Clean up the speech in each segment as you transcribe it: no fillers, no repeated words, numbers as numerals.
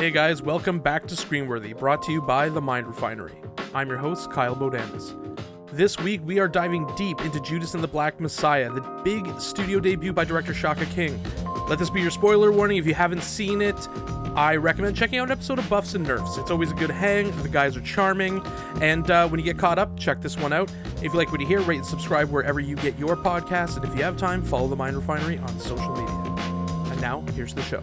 Hey guys, welcome back to Screenworthy, brought to you by The Mind Refinery. I'm your host, Kyle Bodanis. This week, we are diving deep into Judas and the Black Messiah, the big studio debut by director Shaka King. Let this be your spoiler warning if you haven't seen it. I recommend checking out an episode of BUFFS N NERFS. It's always a good hang, the guys are charming, and when you get caught up, check this one out. If you like what you hear, rate and subscribe wherever you get your podcasts, and if you have time, follow The Mind Refinery on social media. And now, here's the show.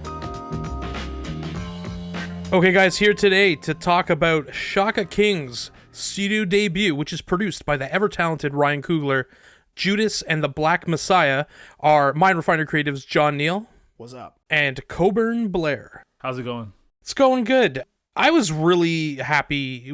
Okay guys, here today to talk about Shaka King's studio debut, which is produced by the ever-talented Ryan Coogler. Judas and the Black Messiah are Mind Refinery creatives John Neal. What's up? And Coburn Blair. How's it going? It's going good. I was really happy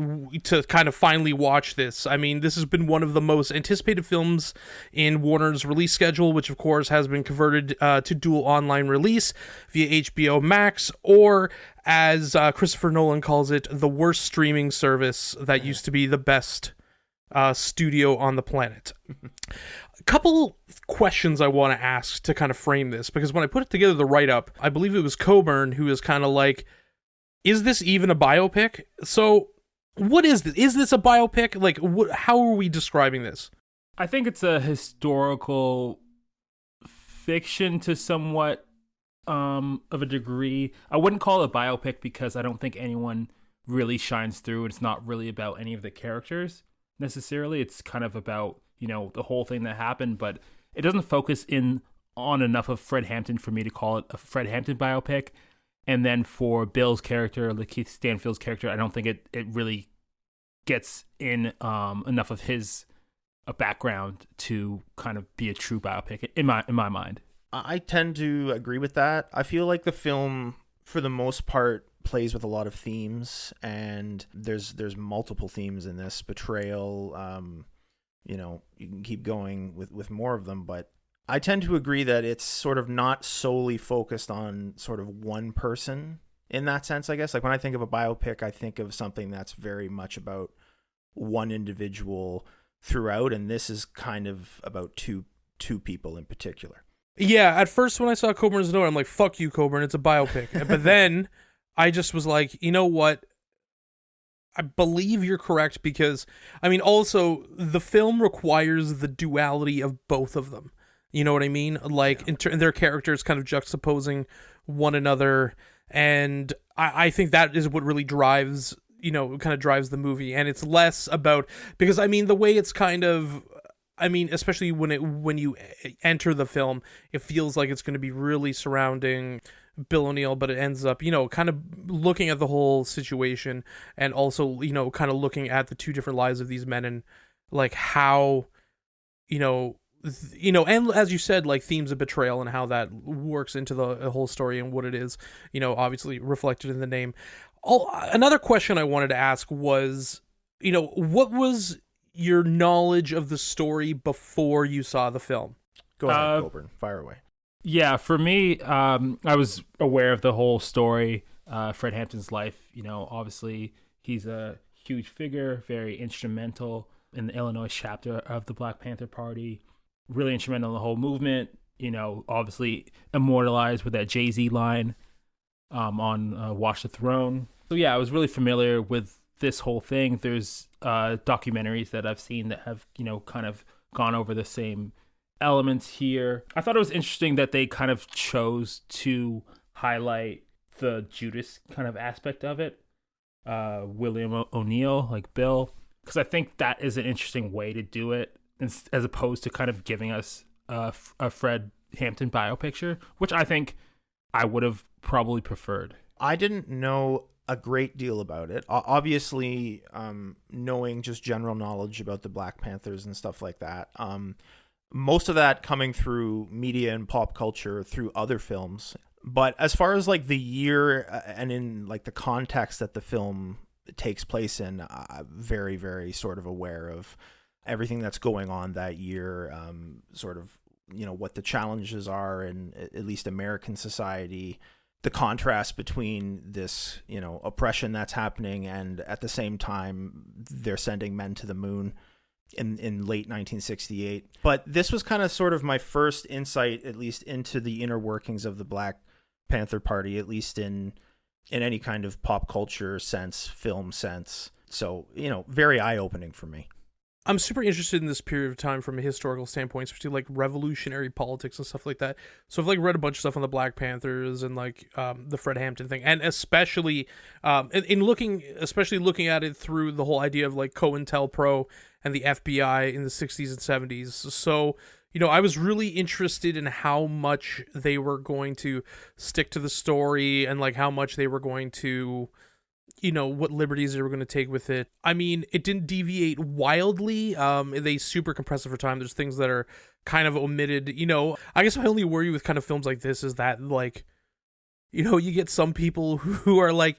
to kind of finally watch this. I mean, this has been one of the most anticipated films in Warner's release schedule, which of course has been converted to dual online release via HBO Max, or as Christopher Nolan calls it, the worst streaming service that used to be the best studio on the planet. A couple questions I want to ask to kind of frame this, because when I put it together, the write-up, I believe it was Coburn who was kind of like, is this even a biopic? So, what is this? Is this a biopic? Like, how are we describing this? I think it's a historical fiction to somewhat of a degree. I wouldn't call it a biopic because I don't think anyone really shines through. It's not really about any of the characters necessarily. It's kind of about, you know, the whole thing that happened, but it doesn't focus in on enough of Fred Hampton for me to call it a Fred Hampton biopic. And then for Bill's character, Lakeith Stanfield's character, I don't think it really gets in enough of his background to kind of be a true biopic in my mind. I tend to agree with that. I feel like the film, for the most part, plays with a lot of themes, and there's multiple themes in this. Betrayal, you can keep going with more of them, but I tend to agree that it's sort of not solely focused on sort of one person in that sense, I guess. Like when I think of a biopic, I think of something that's very much about one individual throughout, and this is kind of about two people in particular. Yeah, at first when I saw Coburn's note, I'm like, fuck you, Coburn, it's a biopic. But then I just was like, you know what? I believe you're correct because, I mean, also, the film requires the duality of both of them. You know what I mean? Like, in their characters kind of juxtaposing one another. And I think that is what really drives, drives the movie. And it's less about, because, I mean, the way it's kind of, I mean, especially when you enter the film, it feels like it's going to be really surrounding Bill O'Neill, but it ends up, kind of looking at the whole situation and also, kind of looking at the two different lives of these men and, like, how, and as you said, like themes of betrayal and how that works into the whole story and what it is, obviously reflected in the name. Another question I wanted to ask was, what was your knowledge of the story before you saw the film? Go ahead, Coburn. Fire away. Yeah, for me, I was aware of the whole story, Fred Hampton's life. Obviously he's a huge figure, very instrumental in the Illinois chapter of the Black Panther Party. Really instrumental in the whole movement, obviously immortalized with that Jay-Z line on Watch the Throne. So yeah, I was really familiar with this whole thing. There's documentaries that I've seen that have, kind of gone over the same elements here. I thought it was interesting that they kind of chose to highlight the Judas kind of aspect of it. William O'Neill, like Bill, because I think that is an interesting way to do it, as opposed to kind of giving us a Fred Hampton biopicture, which I think I would have probably preferred. I didn't know a great deal about it. Obviously, knowing just general knowledge about the Black Panthers and stuff like that. Most of that coming through media and pop culture through other films. But as far as like the year and in like the context that the film takes place in, I'm very, very sort of aware of everything that's going on that year, sort of, what the challenges are in at least American society, the contrast between this, oppression that's happening and at the same time they're sending men to the moon in late 1968. But this was kind of sort of my first insight, at least into the inner workings of the Black Panther Party, at least in in any kind of pop culture sense, film sense. So, very eye-opening for me. I'm super interested in this period of time from a historical standpoint, especially like revolutionary politics and stuff like that. So I've like read a bunch of stuff on the Black Panthers and like the Fred Hampton thing, and especially especially looking at it through the whole idea of like COINTELPRO and the FBI in the 60s and 70s. So I was really interested in how much they were going to stick to the story and like how much they were going to, what liberties they were going to take with it. I mean, it didn't deviate wildly. They super compress it for time. There's things that are kind of omitted. I guess my only worry with kind of films like this is that, like, you get some people who are like,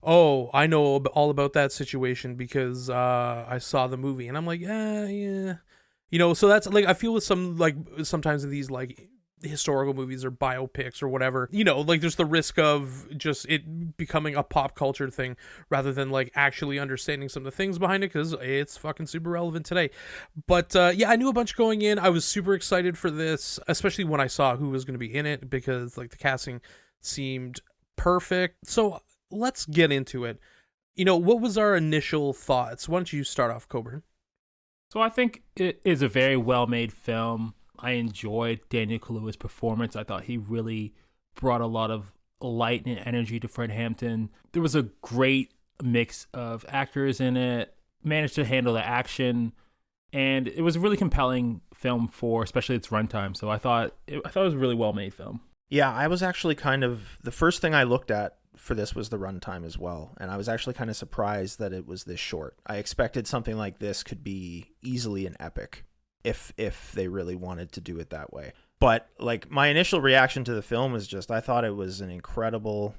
oh, I know all about that situation because I saw the movie. And I'm like, yeah. So that's, like, I feel with some, like, sometimes in these, like, historical movies or biopics or whatever, like there's the risk of just it becoming a pop culture thing rather than like actually understanding some of the things behind it, because it's fucking super relevant today. But yeah, I knew a bunch going in. I was super excited for this, especially when I saw who was going to be in it, because like the casting seemed perfect. So let's get into it. What was our initial thoughts? Why don't you start off, Coburn? So I think it is a very well-made film. I enjoyed Daniel Kaluuya's performance. I thought he really brought a lot of light and energy to Fred Hampton. There was a great mix of actors in it, managed to handle the action, and it was a really compelling film for especially its runtime. So I thought it was a really well-made film. Yeah, I was actually the first thing I looked at for this was the runtime as well, and I was actually kind of surprised that it was this short. I expected something like this could be easily an epic if they really wanted to do it that way. But like my initial reaction to the film was just, I thought it was an incredible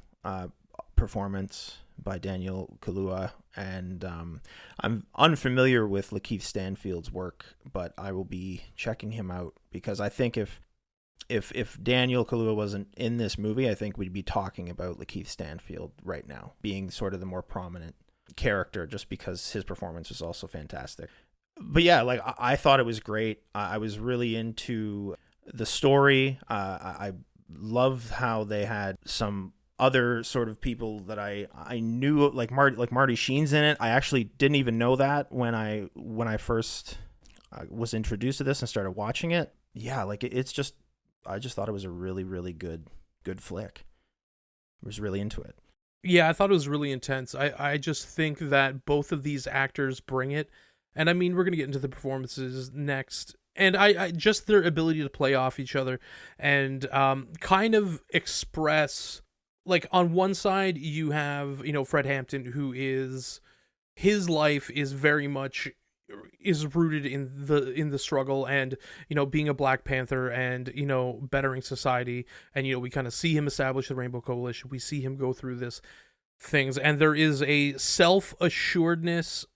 performance by Daniel Kaluuya, and I'm unfamiliar with Lakeith Stanfield's work, but I will be checking him out, because I think if Daniel Kaluuya wasn't in this movie, I think we'd be talking about Lakeith Stanfield right now being sort of the more prominent character, just because his performance was also fantastic. But yeah, like I thought it was great. I was really into the story. I love how they had some other sort of people that I knew, like Marty Sheen's in it. I actually didn't even know that when I first was introduced to this and started watching it. Yeah, like I just thought it was a really, really good flick. I was really into it. Yeah, I thought it was really intense. I just think that both of these actors bring it. And I mean, we're going to get into the performances next. And I just their ability to play off each other and kind of express, like, on one side you have, Fred Hampton, who his life is very much is rooted in the struggle and, being a Black Panther and, bettering society. And, we kind of see him establish the Rainbow Coalition. We see him go through this things. And there is a self-assuredness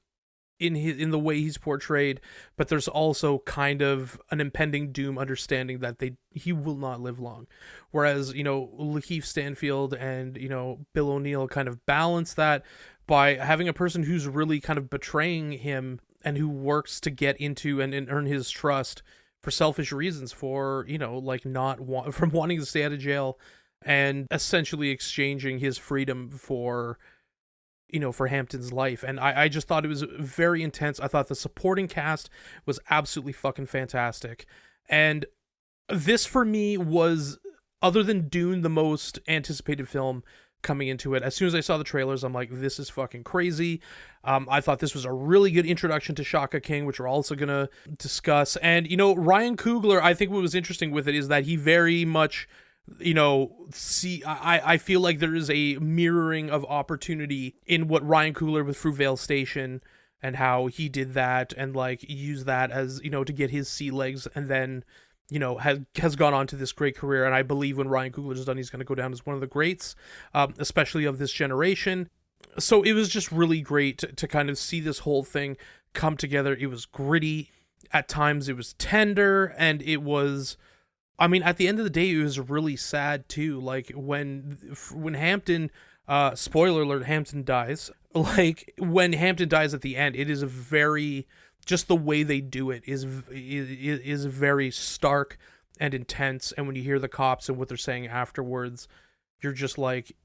in the way he's portrayed, but there's also kind of an impending doom understanding that he will not live long. Whereas, Lakeith Stanfield and, Bill O'Neill kind of balance that by having a person who's really kind of betraying him and who works to get into and earn his trust for selfish reasons, for, like from wanting to stay out of jail and essentially exchanging his freedom for Hampton's life. And I just thought it was very intense. I thought the supporting cast was absolutely fucking fantastic. And this for me was, other than Dune, the most anticipated film coming into it. As soon as I saw the trailers, I'm like, this is fucking crazy. I thought this was a really good introduction to Shaka King, which we're also going to discuss. And, Ryan Coogler, I think what was interesting with it is that he very much, I feel like there is a mirroring of opportunity in what Ryan Coogler with Fruitvale Station and how he did that and like use that as, to get his sea legs, and then, has gone on to this great career. And I believe when Ryan Coogler's done, he's going to go down as one of the greats, especially of this generation. So it was just really great to kind of see this whole thing come together. It was gritty. At times it was tender, and it was, I mean, at the end of the day, it was really sad too. Like when Hampton, spoiler alert, Hampton dies. Like when Hampton dies at the end, it is a very, just the way they do it is very stark and intense. And when you hear the cops and what they're saying afterwards, you're just like,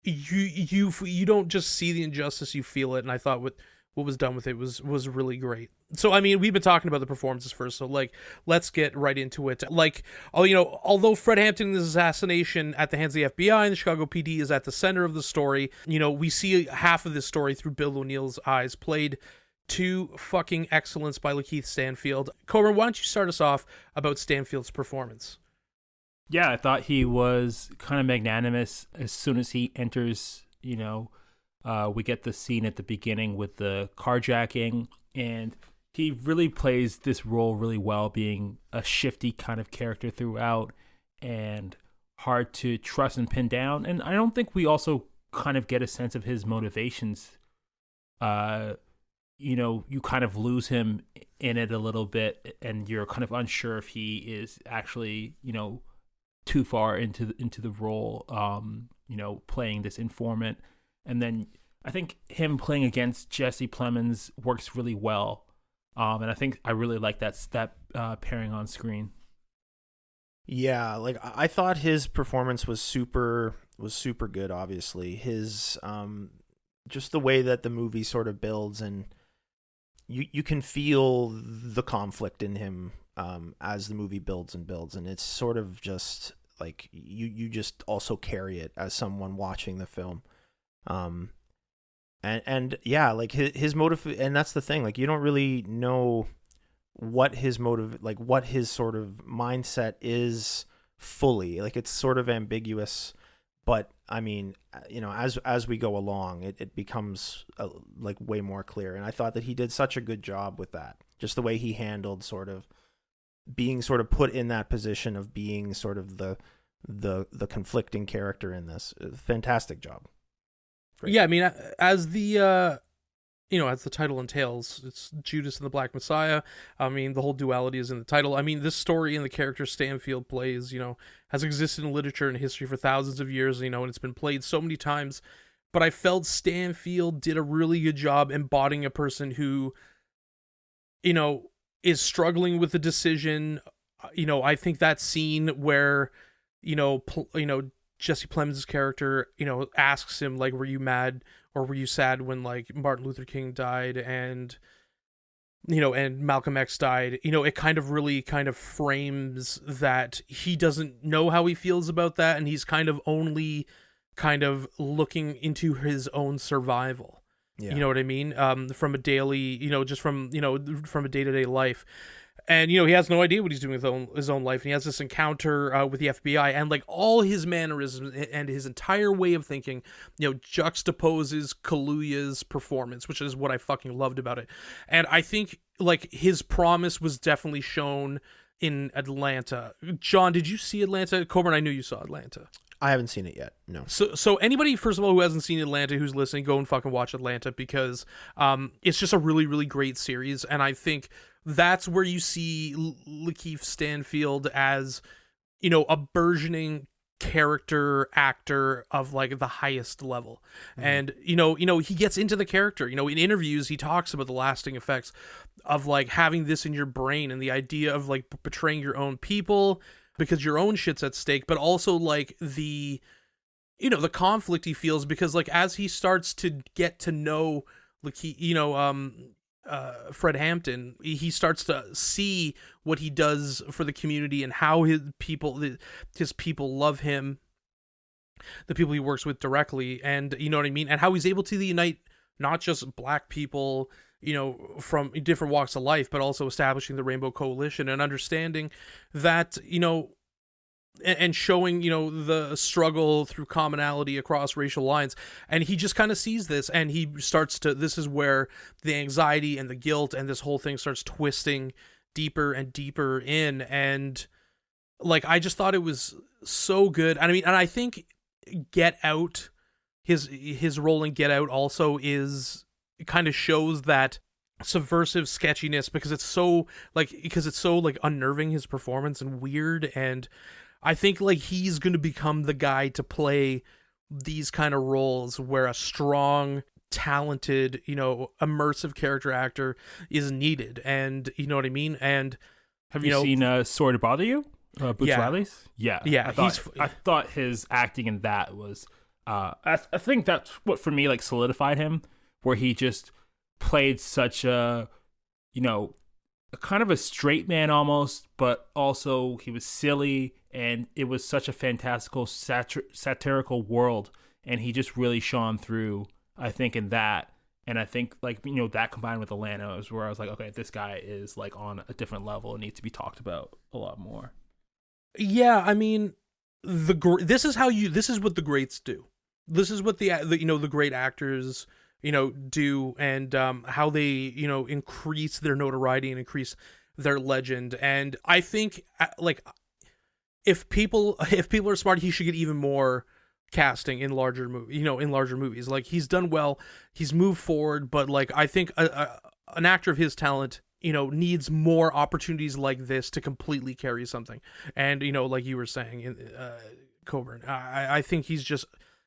you don't just see the injustice, you feel it. And I thought what was done with it was really great. So I mean, we've been talking about the performances first, so like let's get right into it. Like, although Fred Hampton's assassination at the hands of the FBI and the Chicago PD is at the center of the story, we see half of this story through Bill O'Neill's eyes, played to fucking excellence by Lakeith Stanfield. Coburn, why don't you start us off about Stanfield's performance? Yeah, I thought he was kind of magnanimous as soon as he enters. We get the scene at the beginning with the carjacking, and he really plays this role really well, being a shifty kind of character throughout and hard to trust and pin down. And I don't think we also kind of get a sense of his motivations. You kind of lose him in it a little bit, and you're kind of unsure if he is actually, too far into the role, playing this informant. And then I think him playing against Jesse Plemons works really well. And I think I really like that pairing on screen. Yeah, like I thought his performance was super good. Obviously, his just the way that the movie sort of builds, and you can feel the conflict in him as the movie builds, and it's sort of just like you just also carry it as someone watching the film. And yeah, like his motive, and that's the thing, like you don't really know what his motive, like what his sort of mindset is fully. Like it's sort of ambiguous, but I mean, as we go along, it becomes like way more clear. And I thought that he did such a good job with that, just the way he handled sort of being sort of put in that position of being sort of the conflicting character in this. Fantastic job. Great. Yeah, I mean, as the as the title entails, it's Judas and the Black Messiah. I mean, the whole duality is in the title. I mean, this story and the character Stanfield plays, has existed in literature and history for thousands of years, and it's been played so many times. But I felt Stanfield did a really good job embodying a person who, is struggling with a decision. I think that scene where, Jesse Plemons' character, asks him, like, were you mad or were you sad when, like, Martin Luther King died and Malcolm X died? It kind of really kind of frames that he doesn't know how he feels about that, and he's kind of only kind of looking into his own survival. Yeah. You know what I mean? From a daily, just from a day-to-day life. And, he has no idea what he's doing with his own life. And he has this encounter with the FBI, and like all his mannerisms and his entire way of thinking, juxtaposes Kaluuya's performance, which is what I fucking loved about it. And I think like his promise was definitely shown in Atlanta. John, did you see Atlanta? Coburn, I knew you saw Atlanta. I haven't seen it yet. No. So anybody, first of all, who hasn't seen Atlanta, who's listening, go and fucking watch Atlanta, because it's just a really, really great series. And I think that's where you see Lakeith Stanfield as, a burgeoning character actor of like the highest level. Mm-hmm. And, he gets into the character, in interviews, he talks about the lasting effects of like having this in your brain and the idea of like betraying your own people because your own shit's at stake, but also like the conflict he feels because like as he starts to get to know like Fred Hampton, he starts to see what he does for the community and how his people love him, the people he works with directly, and you know what I mean, and how he's able to unite not just black people, from different walks of life, but also establishing the Rainbow Coalition and understanding that, and showing, the struggle through commonality across racial lines. And he just kind of sees this, and he starts to, this is where the anxiety and the guilt and this whole thing starts twisting deeper and deeper in. And like, I just thought it was so good. I mean, and I think Get Out, his role in Get Out also is, it kind of shows that subversive sketchiness because it's so unnerving, his performance, and weird. And I think like he's going to become the guy to play these kind of roles where a strong, talented, immersive character actor is needed. And you know what I mean? And have you seen Sorry to Bother You? Boots Riley's? Yeah. Yeah. I thought his acting in that was I think that's what for me like solidified him, where he just played such a, you know, a kind of a straight man almost, but also he was silly, and it was such a fantastical satirical world, and he just really shone through, I think, in that. And I think, like, you know, that combined with Atlanta is where I was like, okay, this guy is like on a different level and needs to be talked about a lot more. Yeah, I mean, this is what the greats do. This is what the you know, the great actors, you know, do, and how they, you know, increase their notoriety and increase their legend. And I think, like, if people are smart, he should get even more casting in larger movies. Like, he's done well, he's moved forward, but like, I think an actor of his talent, you know, needs more opportunities like this to completely carry something. And, you know, like you were saying, Coburn, I think he's just,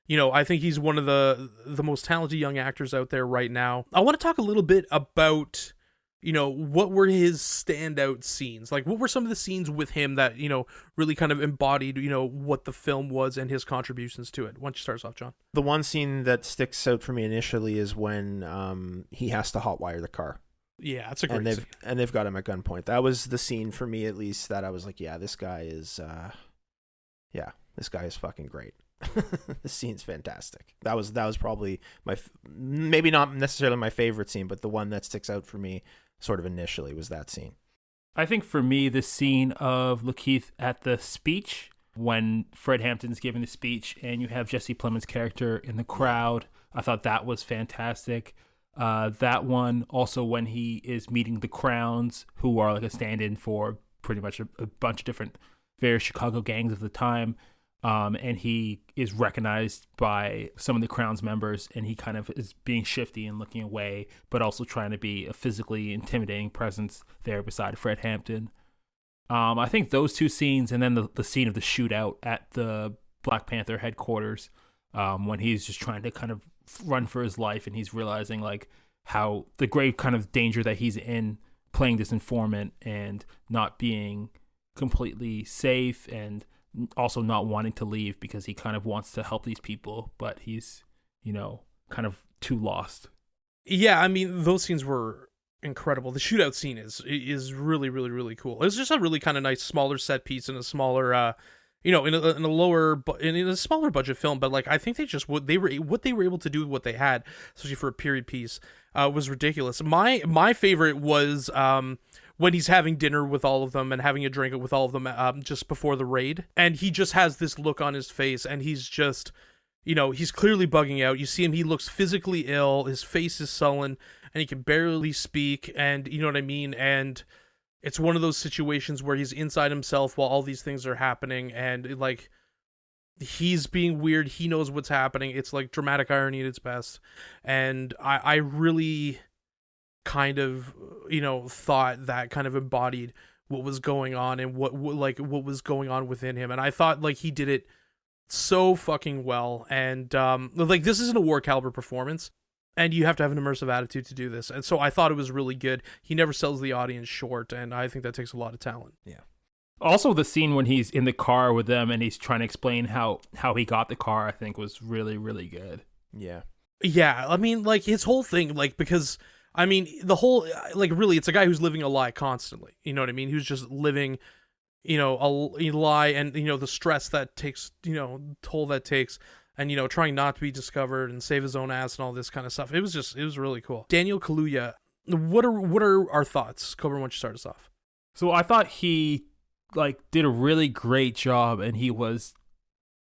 you know, I think he's one of the most talented young actors out there right now. I want to talk a little bit about, you know, what were his standout scenes? Like, what were some of the scenes with him that, you know, really kind of embodied, you know, what the film was and his contributions to it? Why don't you start us off, John? The one scene that sticks out for me initially is when he has to hotwire the car. Yeah, that's a great scene. And they've got him at gunpoint. That was the scene for me, at least, that I was like, yeah, this guy is fucking great. This scene's fantastic. That was probably maybe not necessarily my favorite scene, but the one that sticks out for me sort of initially was that scene. I think for me, the scene of Lakeith at the speech, when Fred Hampton's giving the speech and you have Jesse Plemons' character in the crowd, I thought that was fantastic. That one, also when he is meeting the Crowns, who are like a stand-in for pretty much a bunch of different various Chicago gangs of the time. And he is recognized by some of the Crown's members, and he kind of is being shifty and looking away, but also trying to be a physically intimidating presence there beside Fred Hampton. I think those two scenes, and then the scene of the shootout at the Black Panther headquarters, when he's just trying to kind of run for his life, and he's realizing like how the grave kind of danger that he's in playing this informant and not being completely safe, and also not wanting to leave because he kind of wants to help these people, but he's, you know, kind of too lost. Yeah, I mean, those scenes were incredible. The shootout scene is really, really, really cool. It was just a really kind of nice smaller set piece in a smaller you know, in a smaller budget film, but like, I think what they were able to do with what they had, especially for a period piece, was ridiculous. My favorite was when he's having dinner with all of them and having a drink with all of them just before the raid, and he just has this look on his face, and he's just, you know, he's clearly bugging out. You see him, he looks physically ill, his face is sullen, and he can barely speak, and you know what I mean? And it's one of those situations where he's inside himself while all these things are happening, and like, he's being weird, he knows what's happening. It's like dramatic irony at its best, and I really kind of, you know, thought that kind of embodied what was going on and what was going on within him, and I thought like he did it so fucking well. And like, this isn't a war caliber performance, and you have to have an immersive attitude to do this, and so I thought it was really good. He never sells the audience short, and I think that takes a lot of talent. Yeah. Also, the scene when he's in the car with them and he's trying to explain how he got the car, I think was really, really good. Yeah. I mean, like, his whole thing, like, because I mean, the whole, like, really, it's a guy who's living a lie constantly. You know what I mean? Who's just living, you know, a lie, and, you know, the stress that takes, you know, toll that takes, and, you know, trying not to be discovered and save his own ass and all this kind of stuff. It was really cool. Daniel Kaluuya, what are our thoughts? Cobra, why don't you start us off? So I thought he, like, did a really great job, and he was,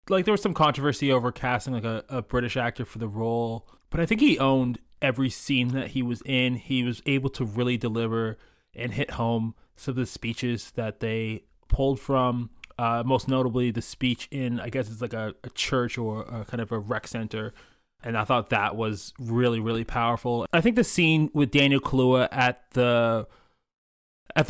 like, there was some controversy over casting, like, a British actor for the role, but I think he owned every scene that he was in. He was able to really deliver and hit home some of the speeches that they pulled from, most notably the speech in, I guess it's like a church or a kind of a rec center, and I thought that was really, really powerful. I think the scene with Daniel Kaluuya at the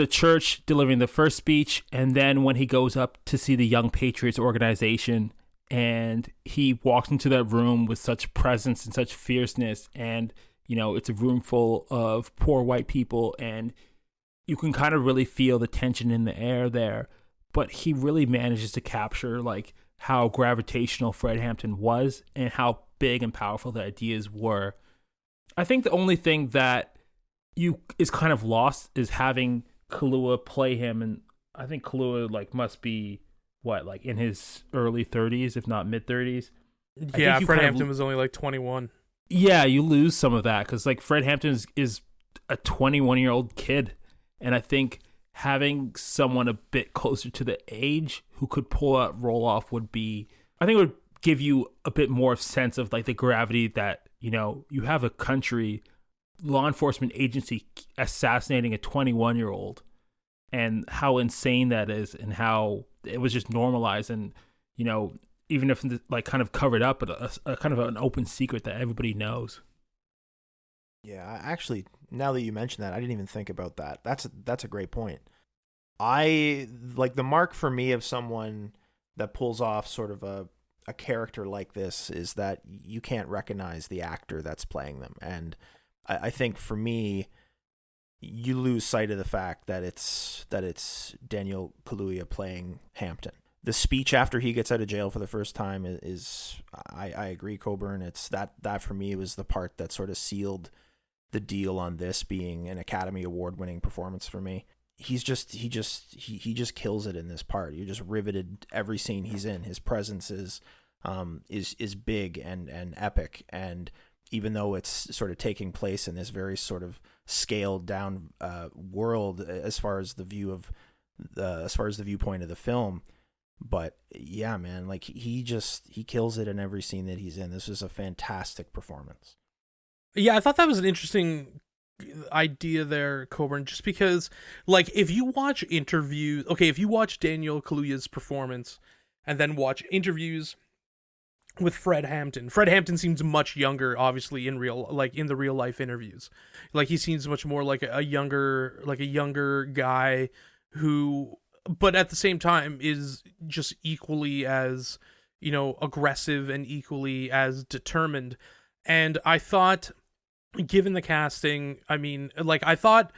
church delivering the first speech, and then when he goes up to see the Young Patriots organization, and he walks into that room with such presence and such fierceness, and, you know, it's a room full of poor white people, and you can kind of really feel the tension in the air there, but he really manages to capture, like, how gravitational Fred Hampton was and how big and powerful the ideas were. I think the only thing that is kind of lost is having Kaluuya play him, and I think Kaluuya like must be like in his early 30s, if not mid 30s. Yeah, Fred Hampton was only like 21. Yeah, you lose some of that because like Fred Hampton is a 21-year-old kid, and I think having someone a bit closer to the age who could pull that role off would give you a bit more sense of like the gravity that, you have a country law enforcement agency assassinating a 21-year-old and how insane that is and how it was just normalized and, even if like kind of covered up, but a kind of an open secret that everybody knows. Yeah, actually, now that you mention that, I didn't even think about that. That's a great point. I like the mark for me of someone that pulls off sort of a character like this is that you can't recognize the actor that's playing them. And I think for me, you lose sight of the fact that it's Daniel Kaluuya playing Hampton. The speech after he gets out of jail for the first time is I agree, Coburn. It's that for me was the part that sort of sealed the deal on this being an Academy Award winning performance for me. He just kills it in this part. You're just riveted every scene he's in. His presence is big and epic, and even though it's sort of taking place in this very sort of scaled down world as far as the viewpoint of the film. But yeah, man, like he kills it in every scene that he's in. This is a fantastic performance. Yeah, I thought that was an interesting idea there, Coburn, just because, like, if you watch Daniel Kaluuya's performance and then watch interviews with Fred Hampton seems much younger, obviously, in the real life interviews. Like, he seems much more like a younger guy who, but at the same time is just equally as, aggressive and equally as determined. And I thought, given the casting, I mean, like, I thought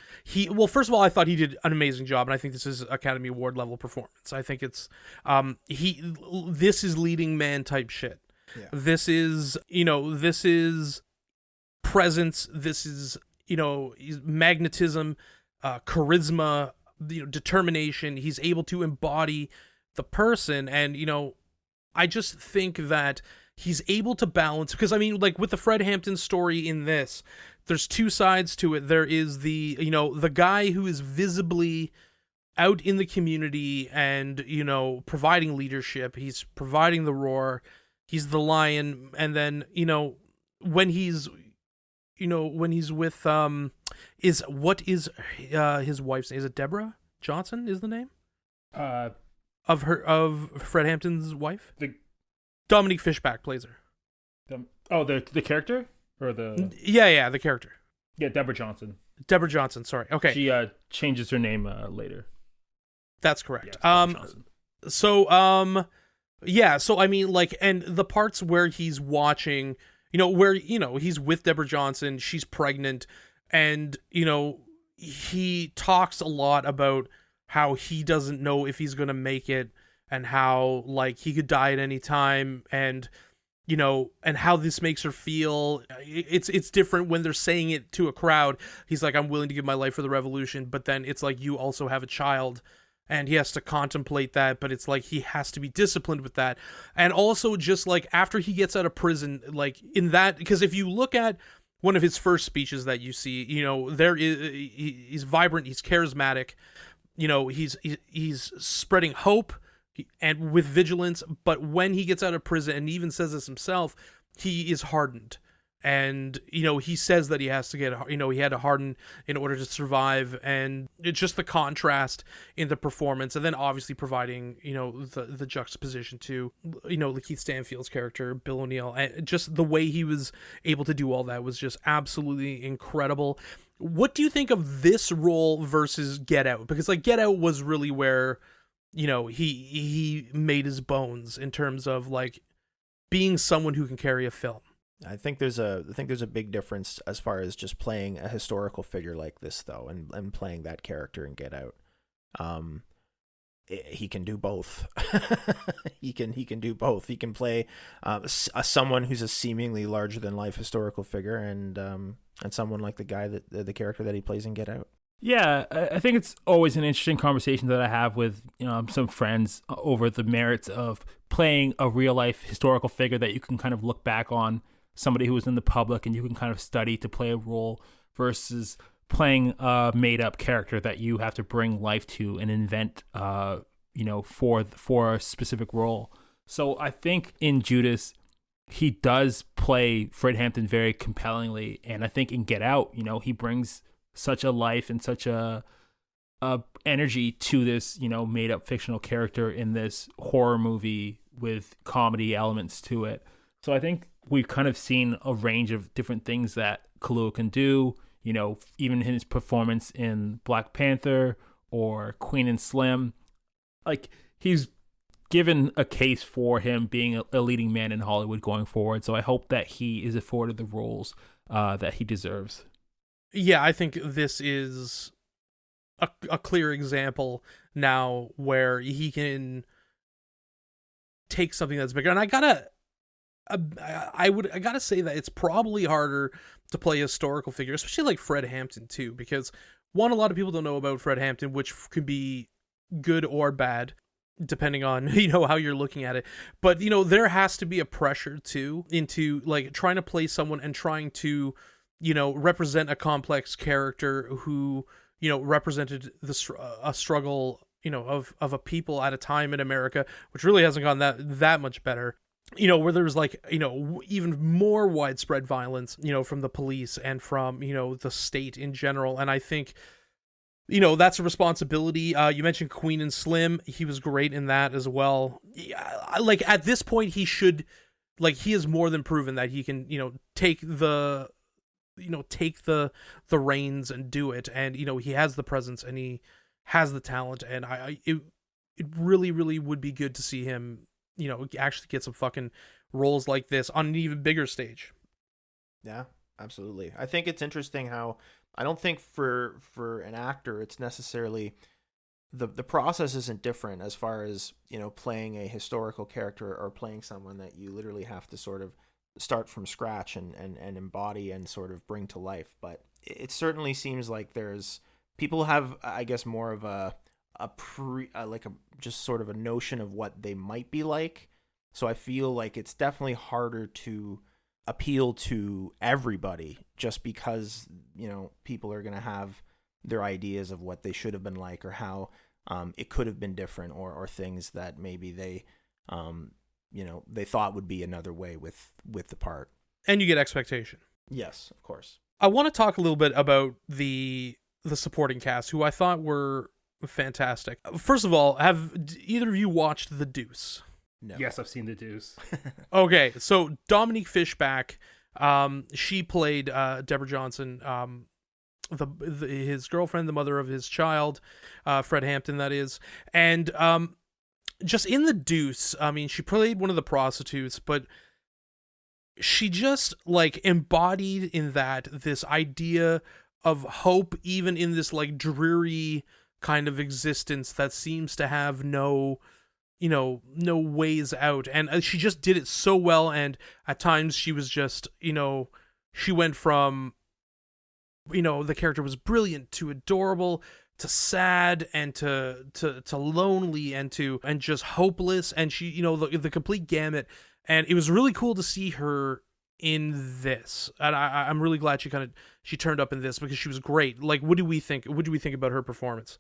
first of all, I thought he did an amazing job, and I think this is Academy Award level performance. I think it's, this is leading man type shit. Yeah. This is presence. This is, magnetism, charisma, determination. He's able to embody the person, and I just think that he's able to balance, because I mean, like, with the Fred Hampton story in this, there's two sides to it. There is the the guy who is visibly out in the community and providing leadership. He's providing the roar. He's the lion. And then when he's with his wife's name? Is it Deborah Johnson is the name? Of Fred Hampton's wife? Dominique Fishback plays her. The character? Or the... Yeah, the character. Yeah, Deborah Johnson. Deborah Johnson, sorry. Okay. She changes her name later. That's correct. Yeah, so I mean, like, and the parts where he's watching, where, he's with Deborah Johnson, she's pregnant, and, he talks a lot about how he doesn't know if he's going to make it, and how, like, he could die at any time, and, and how this makes her feel. It's different when they're saying it to a crowd. He's like, I'm willing to give my life for the revolution, but then it's like, you also have a child, and he has to contemplate that, but it's like he has to be disciplined with that. And also, just like, after he gets out of prison, like, in that, because if you look at one of his first speeches that you see, he's vibrant, he's charismatic, he's spreading hope and with vigilance. But when he gets out of prison, and he even says this himself, he is hardened. And, he says that he has to get, he had to harden in order to survive. And it's just the contrast in the performance. And then obviously providing, the juxtaposition to, Lakeith Stanfield's character, Bill O'Neill. And just the way he was able to do all that was just absolutely incredible. What do you think of this role versus Get Out? Because, like, Get Out was really where, he made his bones in terms of, like, being someone who can carry a film. I think there's a big difference as far as just playing a historical figure like this, though, and playing that character in Get Out. he can do both. he can do both. He can play someone who's a seemingly larger than life historical figure, and someone like the guy that the character that he plays in Get Out. Yeah, I think it's always an interesting conversation that I have with some friends over the merits of playing a real life historical figure that you can kind of look back on, somebody who was in the public and you can kind of study to play a role, versus playing a made up character that you have to bring life to and invent for a specific role. So I think in Judas, he does play Fred Hampton very compellingly, and I think in Get Out, he brings such a life and such a energy to this made up fictional character in this horror movie with comedy elements to it. So I think we've kind of seen a range of different things that Kaluuya can do, even his performance in Black Panther or Queen and Slim. Like, he's given a case for him being a leading man in Hollywood going forward. So I hope that he is afforded the roles that he deserves. Yeah, I think this is a clear example now where he can take something that's bigger. And I gotta say that it's probably harder to play a historical figure, especially like Fred Hampton too, because one, a lot of people don't know about Fred Hampton, which could be good or bad depending on how you're looking at it. But there has to be a pressure too into like trying to play someone and trying to represent a complex character who represented a struggle of a people at a time in America, which really hasn't gone that much better, where there's like even more widespread violence from the police and from the state in general. And I think that's a responsibility. You mentioned Queen and Slim. He was great in that as well. Like at this point he should, like, he has more than proven that he can take the reins and do it, and he has the presence and he has the talent, and it really, really would be good to see him actually get some fucking roles like this on an even bigger stage. Yeah, absolutely. I think it's interesting how I don't think for an actor it's necessarily the process isn't different as far as playing a historical character or playing someone that you literally have to sort of start from scratch and embody and sort of bring to life. But it certainly seems like there's people have, I guess, more of just sort of a notion of what they might be like. So I feel like it's definitely harder to appeal to everybody just because people are going to have their ideas of what they should have been like or how it could have been different, or things that maybe they they thought would be another way with the part. And you get expectation. Yes, of course. I want to talk a little bit about the supporting cast, who I thought were fantastic. First of all, have either of you watched The Deuce? No. Yes, I've seen The Deuce. Okay, so Dominique Fishback, she played Deborah Johnson, his girlfriend, the mother of his child, Fred Hampton, that is. And just in The Deuce, I mean, she played one of the prostitutes, but she just like embodied in that this idea of hope, even in this like dreary kind of existence that seems to have no ways out. And she just did it so well. And at times she was just, she went from, the character was brilliant to adorable to sad and to lonely and just hopeless. And she, the complete gamut. And it was really cool to see her in this. And I'm really glad she turned up in this because she was great. Like, what do we think about her performance?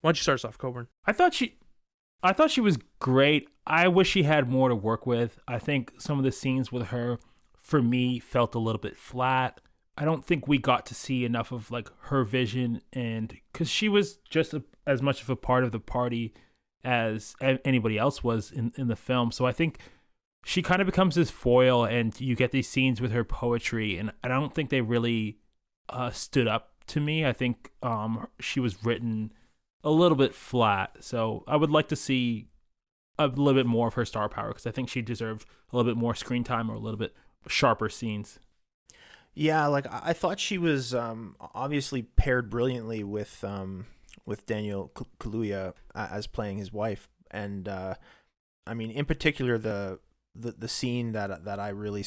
Why don't you start us off, Coburn? I thought she was great. I wish she had more to work with. I think some of the scenes with her, for me, felt a little bit flat. I don't think we got to see enough of like her vision, and because she was just as much of a part of the party as anybody else was in the film. So I think she kind of becomes this foil, and you get these scenes with her poetry, and I don't think they really stood up to me. I think she was written a little bit flat. So I would like to see a little bit more of her star power, because I think she deserved a little bit more screen time or a little bit sharper scenes. Yeah, like I thought she was obviously paired brilliantly with Daniel Kaluuya as playing his wife. And I mean, in particular, the scene that I really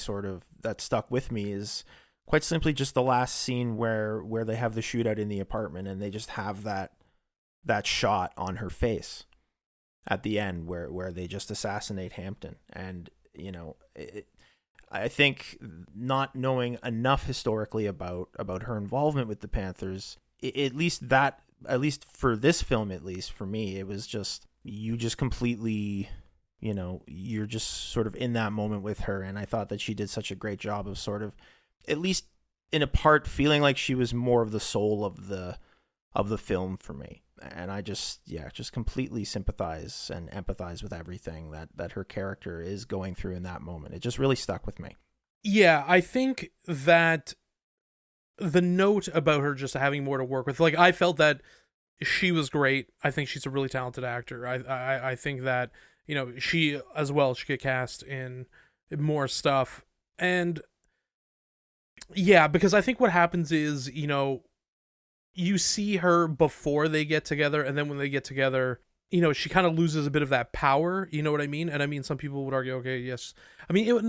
that stuck with me is quite simply just the last scene where they have the shootout in the apartment, and they just have that shot on her face at the end where they just assassinate Hampton. And I think not knowing enough historically about her involvement with the Panthers, at least for this film, at least for me, it was just, you just completely, you're just sort of in that moment with her. And I thought that she did such a great job of sort of, at least in a part, feeling like she was more of the soul of the film for me. And I just completely sympathize and empathize with everything that her character is going through in that moment. It just really stuck with me. Yeah, I think that the note about her just having more to work with, like, I felt that she was great. I think she's a really talented actor. I think that, she as well should get cast in more stuff. And yeah, because I think what happens is, you see her before they get together, and then when they get together, she kind of loses a bit of that power, you know what I mean? And I mean, some people would argue, okay, yes. I mean,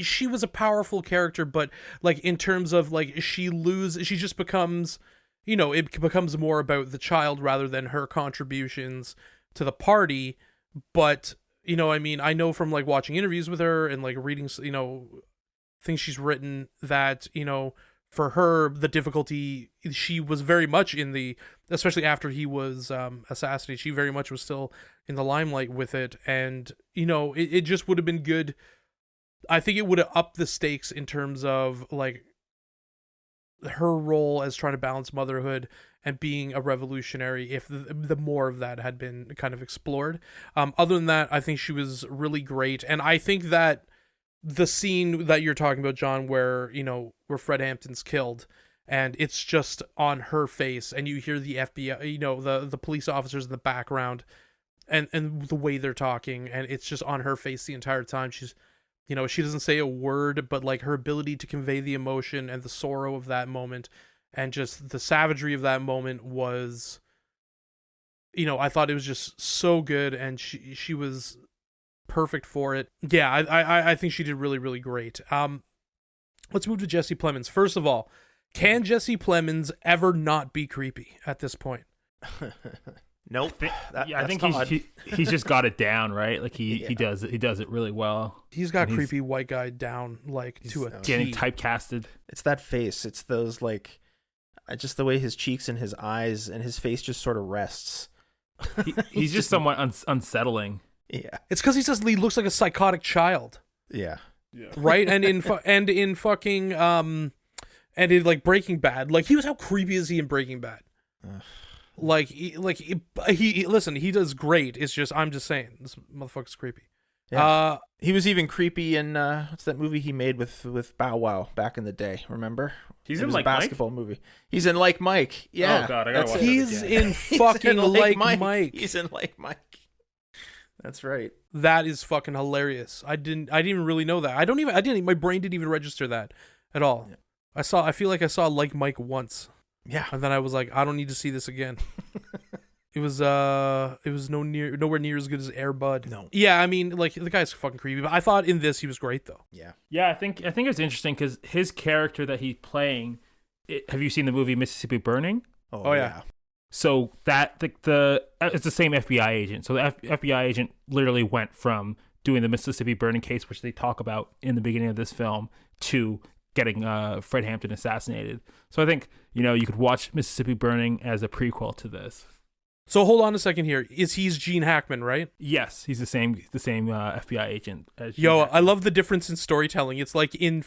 she was a powerful character, but like in terms of like she just becomes, it becomes more about the child rather than her contributions to the party. But, I mean, I know from like watching interviews with her and like reading, things she's written that, for her, the difficulty, she was very much especially after he was assassinated, she very much was still in the limelight with it. And, it just would have been good. I think it would have upped the stakes in terms of like her role as trying to balance motherhood and being a revolutionary if the more of that had been kind of explored. Other than that, I think she was really great. And I think that the scene that you're talking about, John, where Fred Hampton's killed, and it's just on her face, and you hear the FBI, the police officers in the background, and the way they're talking, and it's just on her face the entire time. She's, she doesn't say a word, but like her ability to convey the emotion and the sorrow of that moment, and just the savagery of that moment was, I thought it was just so good, and she was perfect for it. Yeah, I think she did really, really great. Let's move to Jesse Plemons. First of all, can Jesse Plemons ever not be creepy at this point? Nope. I think he's just got it down, right? Like he does it really well. He's got creepy white guy down like to a getting T. typecasted. It's that face. It's those like just the way his cheeks and his eyes and his face just sort of rests. He's just somewhat unsettling. Yeah, it's because he looks like a psychotic child. Yeah. Right, and in fucking and in like Breaking Bad, like how creepy is he in Breaking Bad? He listen, he does great. It's just I'm just saying this motherfucker's creepy. Yeah. He was even creepy in what's that movie he made with Bow Wow back in the day? Remember? He's in like basketball movie. He's in Like Mike. Yeah. Oh god, I gotta watch it. He's in fucking Like Mike. He's in Like Mike. That's right. That is fucking hilarious. I didn't even really know that. My brain didn't even register that at all. Yeah. I feel like I saw Like Mike once. Yeah. And then I was like, I don't need to see this again. It was nowhere near as good as Air Bud. No. Yeah, I mean, like the guy's fucking creepy, but I thought in this he was great though. Yeah. Yeah, I think it's interesting because his character that he's playing. Have you seen the movie Mississippi Burning? Oh yeah. So that it's the same FBI agent. So the FBI agent literally went from doing the Mississippi Burning case, which they talk about in the beginning of this film, to getting Fred Hampton assassinated. So I think you could watch Mississippi Burning as a prequel to this. So hold on a second here. He's Gene Hackman, right? Yes, he's the same FBI agent as Gene Hackman. I love the difference in storytelling. It's like in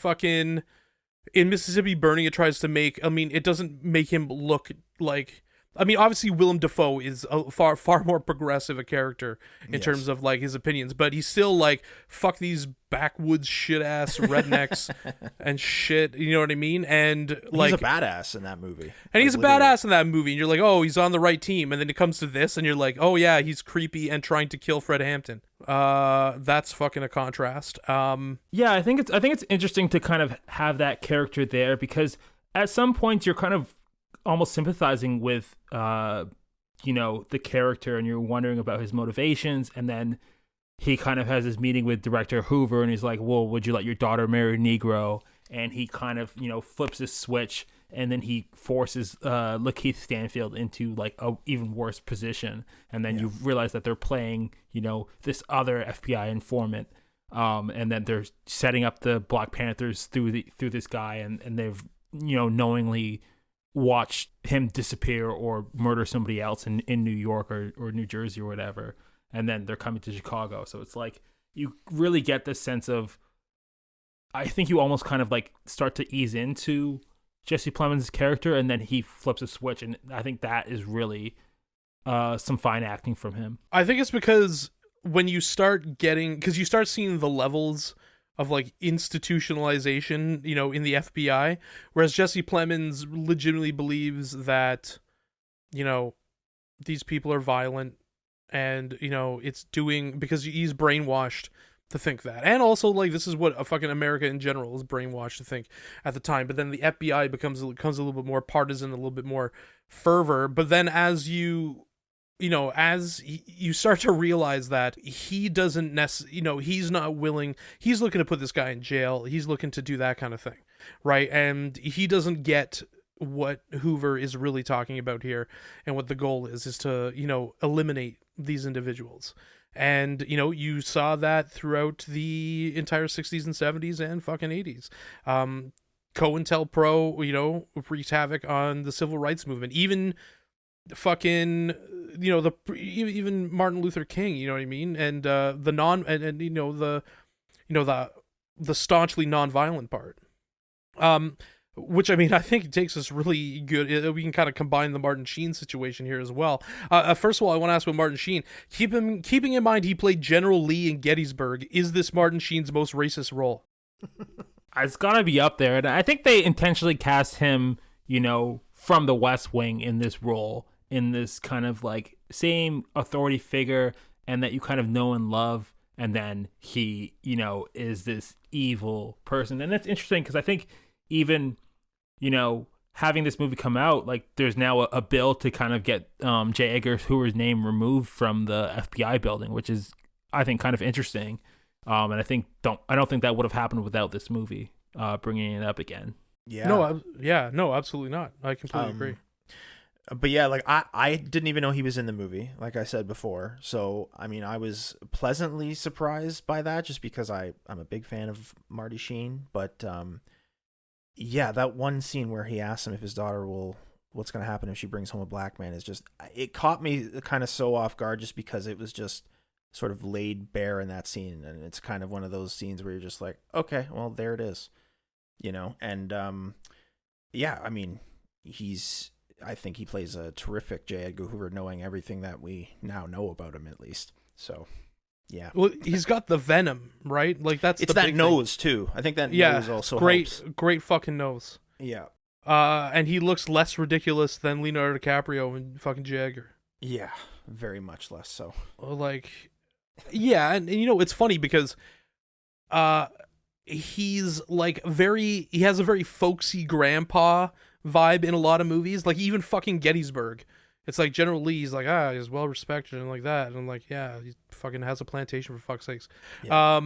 Mississippi Burning, it tries to make. I mean, it doesn't make him look like. I mean, obviously, Willem Dafoe is a far more progressive a character in terms of like his opinions, but he's still like, fuck these backwoods shit ass rednecks and shit. You know what I mean? And like, he's a badass in that movie. And he's a badass in that movie. And you're like, oh, he's on the right team. And then it comes to this, and you're like, oh yeah, he's creepy and trying to kill Fred Hampton. That's fucking a contrast. Yeah, I think it's interesting to kind of have that character there because at some point you're kind of almost sympathizing with the character, and you're wondering about his motivations. And then he kind of has this meeting with director Hoover, and he's like, well, would you let your daughter marry a Negro? And he kind of, flips his switch, and then he forces Lakeith Stanfield into like a even worse position. And then you realize that they're playing, this other FBI informant. And then they're setting up the Black Panthers through this guy, and they've, knowingly watched him disappear or murder somebody else in New York or New Jersey or whatever. And then they're coming to Chicago. So it's like, you really get this sense of, I think you almost kind of like start to ease into Jesse Plemons' character, and then he flips a switch. And I think that is really some fine acting from him. I think it's because when you start because you start seeing the levels of like institutionalization, in the FBI, whereas Jesse Plemons legitimately believes that, these people are violent, and, it's doing, because he's brainwashed to think that. And also, like, this is what a fucking America in general is brainwashed to think at the time. But then the FBI becomes a little bit more partisan, a little bit more fervor. But then as you start to realize that he doesn't he's not willing, he's looking to put this guy in jail, he's looking to do that kind of thing, right? And he doesn't get what Hoover is really talking about here, and what the goal is to, eliminate these individuals. And, you saw that throughout the entire 60s and 70s and fucking 80s. COINTELPRO, wreaked havoc on the civil rights movement. Even fucking, even Martin Luther King, you know what I mean? And the staunchly nonviolent part. Which, I mean, I think it takes us really good. We can kind of combine the Martin Sheen situation here as well. First of all, I want to ask about Martin Sheen. Keeping in mind he played General Lee in Gettysburg, is this Martin Sheen's most racist role? It's got to be up there. And I think they intentionally cast him, from the West Wing in this role, in this kind of like same authority figure, and that you kind of know and love. And then he, is this evil person. And that's interesting because I think even, having this movie come out, like there's now a bill to kind of get J. Edgar Hoover's name removed from the FBI building, which is, I think, kind of interesting. And I don't think that would have happened without this movie bringing it up again. Yeah. No, absolutely not. I completely agree. But yeah, like I didn't even know he was in the movie, like I said before. So, I mean, I was pleasantly surprised by that just because I'm a big fan of Marty Sheen. But yeah, that one scene where he asks him if his daughter what's going to happen if she brings home a black man is just, it caught me kind of so off guard just because it was just sort of laid bare in that scene. And it's kind of one of those scenes where you're just like, okay, well, there it is, and yeah, I mean, I think he plays a terrific J. Edgar Hoover, knowing everything that we now know about him, at least. So, yeah. Well, he's got the venom, right? Like it's that big nose thing. too. I think that nose also helps. Great fucking nose. Yeah. And he looks less ridiculous than Leonardo DiCaprio and fucking J. Edgar. Yeah, very much less so. Like, yeah, and it's funny because, he's like he has a very folksy grandpa vibe in a lot of movies, like even fucking Gettysburg. It's like General Lee's like, he's well respected and like that, and I'm like, yeah, he fucking has a plantation for fuck's sakes. Yeah.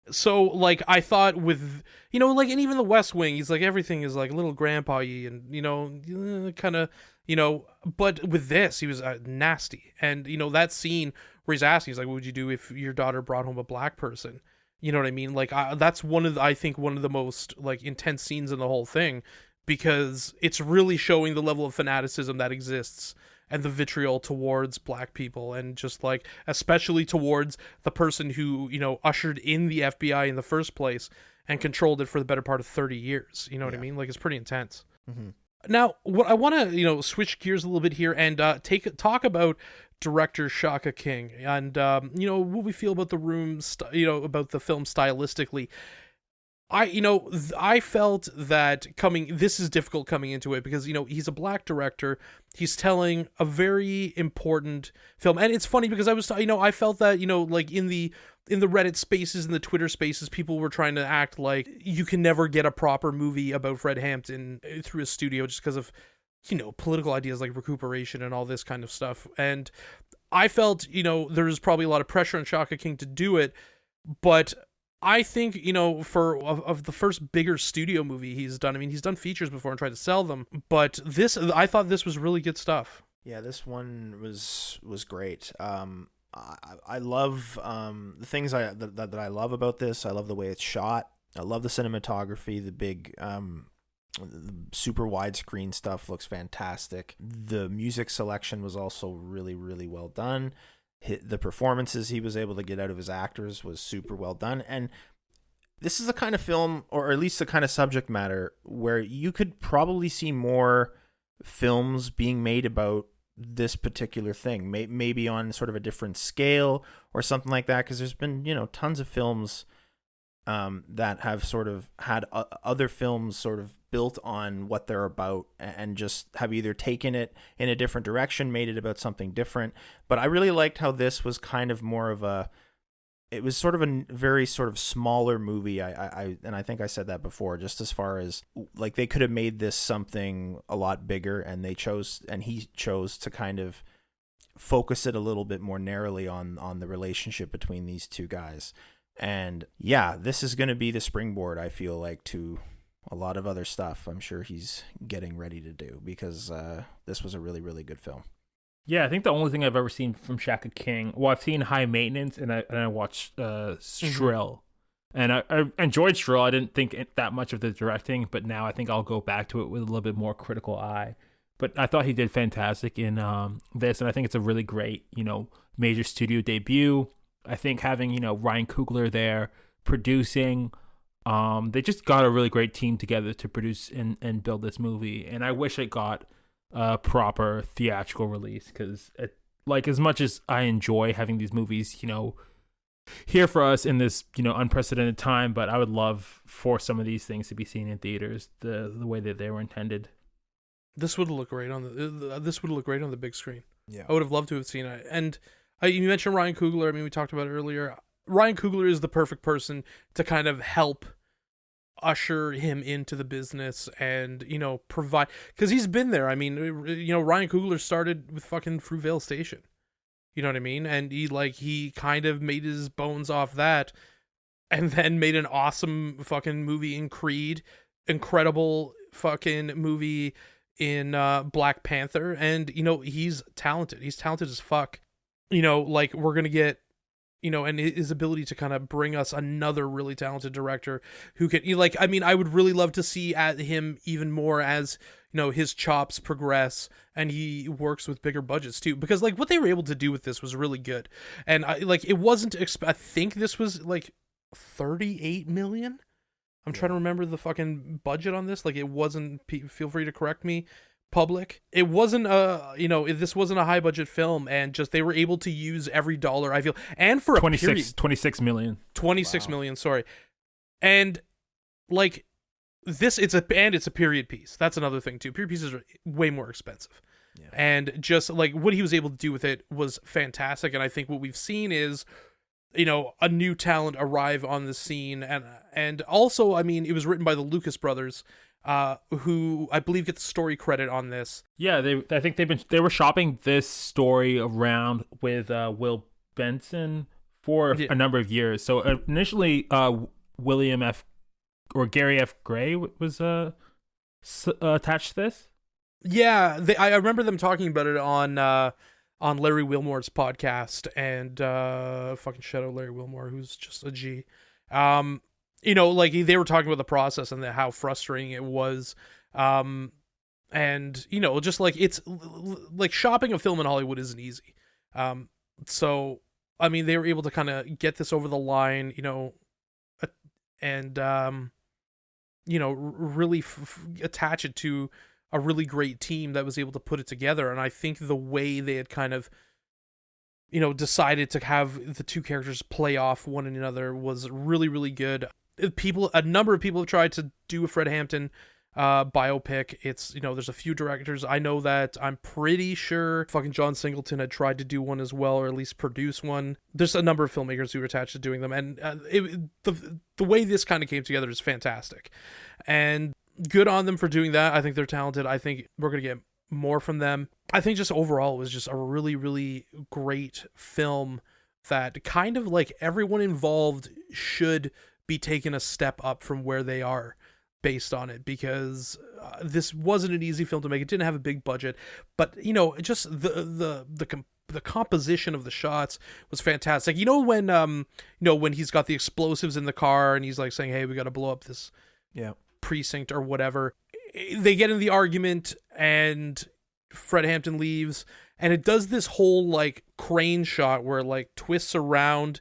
So like I thought with like, and even the West Wing, he's like, everything is like a little grandpa-y and kind of but with this he was nasty. And that scene where he's asking, he's like, what would you do if your daughter brought home a black person? You know what I mean? Like that's one of the most like intense scenes in the whole thing, because it's really showing the level of fanaticism that exists and the vitriol towards black people, and just like especially towards the person who ushered in the FBI in the first place and controlled it for the better part of 30 years. You know what I mean? Like, it's pretty intense. Mm-hmm. Now, what I want to switch gears a little bit here and talk about director Shaka King and what we feel about the room, about the film stylistically. I felt that this is difficult coming into it because, he's a black director. He's telling a very important film. And it's funny because I felt that, like in the Reddit spaces and the Twitter spaces, people were trying to act like you can never get a proper movie about Fred Hampton through a studio just because of political ideas like recuperation and all this kind of stuff. And I felt, there was probably a lot of pressure on Shaka King to do it, but I think, for of the first bigger studio movie he's done, I mean, he's done features before and tried to sell them, but I thought this was really good stuff. Yeah, this one was great. I love the things that I love about this. I love the way it's shot. I love the cinematography. The big the super widescreen stuff looks fantastic. The music selection was also really, really well done. The performances he was able to get out of his actors was super well done. And this is the kind of film, or at least the kind of subject matter, where you could probably see more films being made about this particular thing, maybe on sort of a different scale or something like that, because there's been tons of films that have sort of had other films sort of built on what they're about and just have either taken it in a different direction, made it about something different. But I really liked how this was kind of more of it was sort of a very sort of smaller movie. And I think I said that before, just as far as like they could have made this something a lot bigger, and he chose to kind of focus it a little bit more narrowly on the relationship between these two guys. And yeah, this is going to be the springboard, I feel like, to a lot of other stuff I'm sure he's getting ready to do, because this was a really, really good film. Yeah, I think the only thing I've ever seen from Shaka King, well, I've seen High Maintenance, and I watched Shrill. And I enjoyed Shrill. I didn't think that much of the directing, but now I think I'll go back to it with a little bit more critical eye. But I thought he did fantastic in this, and I think it's a really great, major studio debut. I think having, Ryan Coogler there producing, they just got a really great team together to produce and build this movie. And I wish it got a proper theatrical release, because as much as I enjoy having these movies, here for us in this, unprecedented time, but I would love for some of these things to be seen in theaters the way that they were intended. This would look great on the big screen. Yeah, I would have loved to have seen it. And you mentioned Ryan Coogler. I mean, we talked about it earlier. Ryan Coogler is the perfect person to kind of help usher him into the business and, provide, because he's been there. I mean, Ryan Coogler started with fucking Fruitvale Station. You know what I mean? And he kind of made his bones off that, and then made an awesome fucking movie in Creed, incredible fucking movie in Black Panther. And, he's talented. He's talented as fuck. We're going to get, and his ability to kind of bring us another really talented director who can, I would really love to see him even more as, his chops progress and he works with bigger budgets too, because what they were able to do with this was really good. And it wasn't, I think this was 38 million. I'm trying to remember the fucking budget on this. It wasn't, feel free to correct me, public. It wasn't this wasn't a high budget film, and just they were able to use every dollar, I feel, and for 26 million. 26 million, sorry. And this, it's a period piece. That's another thing too. Period pieces are way more expensive. Yeah. And just what he was able to do with it was fantastic. And I think what we've seen is, a new talent arrive on the scene. And also, I mean, it was written by the Lucas brothers, who I believe get the story credit on this. Yeah, I think they were shopping this story around with Will Benson for a number of years. So initially, Gary F. Gray was attached to this. Yeah, I remember them talking about it on Larry Wilmore's podcast, and fucking shout out Larry Wilmore, who's just a G. They were talking about the process and how frustrating it was. And, just it's shopping a film in Hollywood isn't easy. So, I mean, they were able to kind of get this over the line, and, really attach it to a really great team that was able to put it together. And I think the way they had kind of, decided to have the two characters play off one another was really, really good. A number of people have tried to do a Fred Hampton biopic. It's, there's a few directors. I know that I'm pretty sure fucking John Singleton had tried to do one as well, or at least produce one. There's a number of filmmakers who were attached to doing them. And the way this kind of came together is fantastic. And good on them for doing that. I think they're talented. I think we're going to get more from them. I think just overall it was just a really, really great film that kind of like everyone involved should be taking a step up from where they are based on it, because this wasn't an easy film to make. It didn't have a big budget, but just the composition of the shots was fantastic. When he's got the explosives in the car and he's like saying, "Hey, we got to blow up this precinct or whatever." They get in the argument and Fred Hampton leaves, and it does this whole like crane shot where it like twists around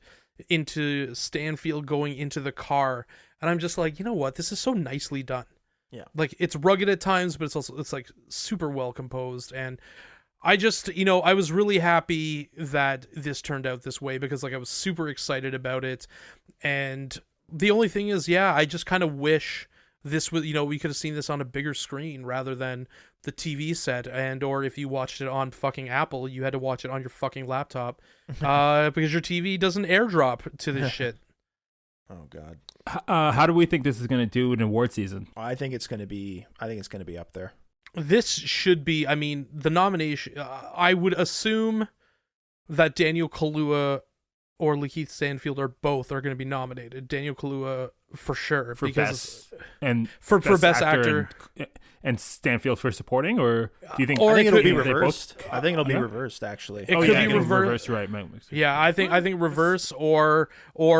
into Stanfield going into the car, and I'm just like, you know what? This is so nicely done. Yeah. Like, it's rugged at times, but it's like super well composed. And I just, I was really happy that this turned out this way, because like I was super excited about it. And the only thing is, I just kind of wish this was, we could have seen this on a bigger screen rather than the TV set, or if you watched it on fucking Apple, you had to watch it on your fucking laptop, because your TV doesn't airdrop to this shit. Oh God. How do we think this is going to do in award season? I think it's going to be up there. This should be, the nomination, I would assume that Daniel Kaluuya or Lakeith Stanfield are both are going to be nominated. Daniel Kaluuya for sure, for because best actor and Stanfield for supporting, or do you think? I think it'll be both- reversed. I think it'll be reversed actually. It could be reversed, right? Yeah, I think reverse or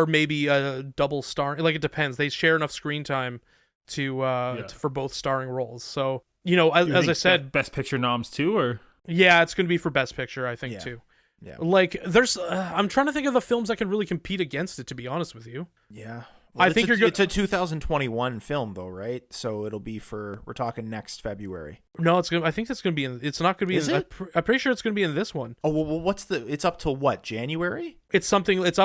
maybe a double star. Like, it depends. They share enough screen time to for both starring roles. So as I said, best picture noms too, or it's going to be for best picture. I think too. Yeah. Like, there's I'm trying to think of the films that can really compete against it, to be honest with you. Yeah. I think it's a 2021 film though, right? So it'll be we're talking next February. No, I think it's going to be it's not going to be Is it? I'm pretty sure it's going to be in this one. Oh, well, it's up till what, January? It's up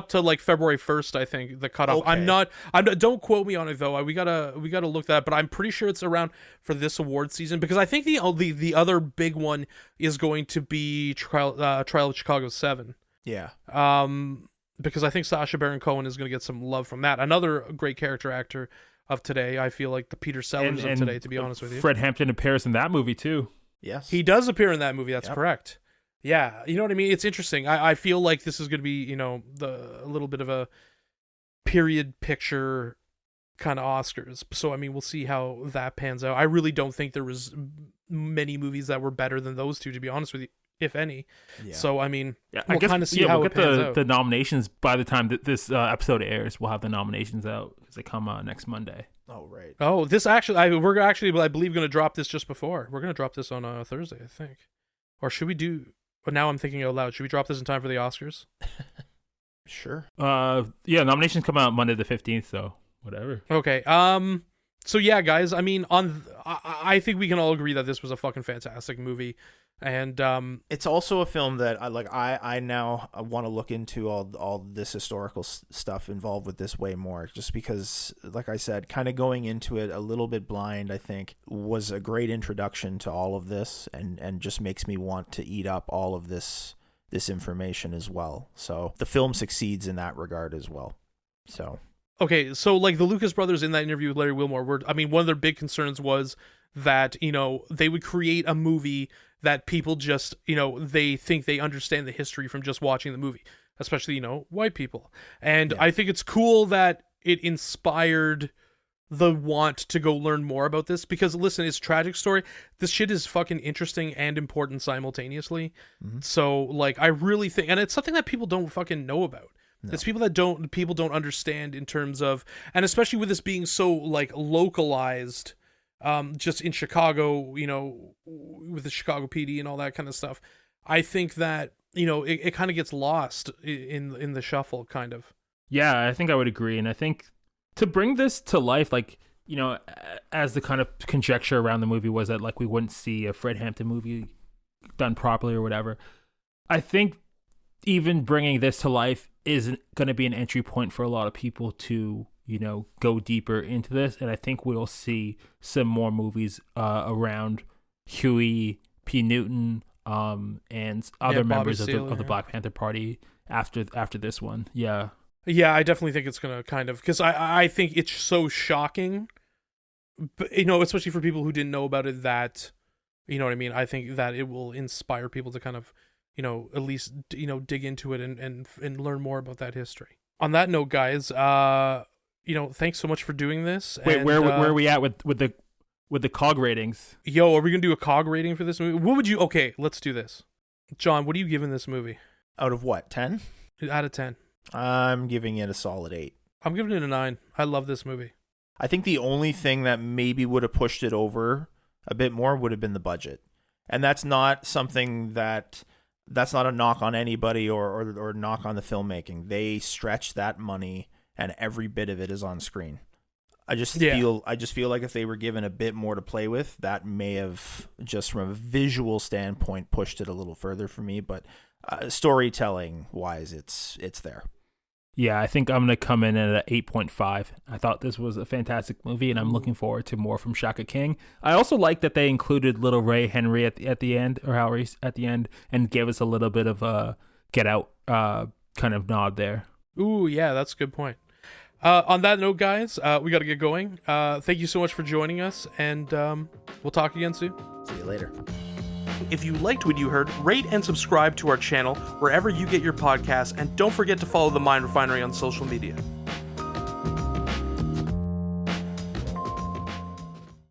to like February 1st, I think, the cutoff. Okay. I'm not, don't quote me on it though. We gotta look that up, but I'm pretty sure it's around for this award season, because I think the other big one is going to be Trial of Chicago 7. Yeah. Because I think Sacha Baron Cohen is going to get some love from that. Another great character actor of today. I feel like the Peter Sellers of today, to be honest with you. Fred Hampton appears in that movie too. Yes. He does appear in that movie. That's correct. Yeah. You know what I mean? It's interesting. I feel like this is going to be, a little bit of a period picture kind of Oscars. So, we'll see how that pans out. I really don't think there was many movies that were better than those two, to be honest with you, if any. Yeah. So, we'll kind of see how it pans out. The nominations by the time that this episode airs. We'll have the nominations out because they come next Monday. Oh, right. Oh, this actually, we're actually, I believe, going to drop this just before. We're going to drop this on Thursday, I think. Or should we do... But now I'm thinking out loud. Should we drop this in time for the Oscars? Sure. Nominations come out Monday the 15th, so whatever. Okay. So yeah, guys, I think we can all agree that this was a fucking fantastic movie. And it's also a film that I now want to look into all this historical stuff involved with this way more, just because, like I said, kind of going into it a little bit blind, I think was a great introduction to all of this, and just makes me want to eat up all of this information as well. So the film succeeds in that regard as well. So okay, so like the Lucas brothers in that interview with Larry Wilmore one of their big concerns was that they would create a movie that people just, they think they understand the history from just watching the movie, especially, white people. And I think it's cool that it inspired the want to go learn more about this, because listen, it's a tragic story. This shit is fucking interesting and important simultaneously. Mm-hmm. So I really think, and it's something that people don't fucking know about. No. It's people don't understand in terms of, and especially with this being so localized, just in Chicago, with the Chicago PD and all that kind of stuff. I think that, it kind of gets lost in the shuffle, kind of. Yeah, I think I would agree. And I think to bring this to life, as the kind of conjecture around the movie was that, we wouldn't see a Fred Hampton movie done properly or whatever. I think even bringing this to life isn't going to be an entry point for a lot of people to, go deeper into this. And I think we'll see some more movies around Huey P. Newton and other members of the Black Panther Party after this one. Yeah. Yeah, I definitely think it's going to kind of, because I think it's so shocking, but, especially for people who didn't know about it, that, You know what I mean? I think that it will inspire people to kind of, at least, dig into it and learn more about that history. On that note, guys, thanks so much for doing this. Wait, and, where are we at with the COG ratings? Yo, are we gonna do a COG rating for this movie? What would you? Okay, let's do this. John, what are you giving this movie? Out of what, 10? Out of 10. I'm giving it a solid 8. I'm giving it a 9. I love this movie. I think the only thing that maybe would have pushed it over a bit more would have been the budget. And that's not something that's not a knock on anybody or knock on the filmmaking. They stretch that money and every bit of it is on screen. I just feel like if they were given a bit more to play with, that may have, just from a visual standpoint, pushed it a little further for me. But storytelling wise, it's there. Yeah, I think I'm going to come in at an 8.5. I thought this was a fantastic movie, and I'm looking forward to more from Shaka King. I also like that they included little Ray Henry at the end, or Harry at the end, and gave us a little bit of a Get Out kind of nod there. Ooh, yeah, that's a good point. On that note, guys, we got to get going. Thank you so much for joining us, and we'll talk again soon. See you later. If you liked what you heard, rate and subscribe to our channel wherever you get your podcasts, and don't forget to follow The Mind Refinery on social media.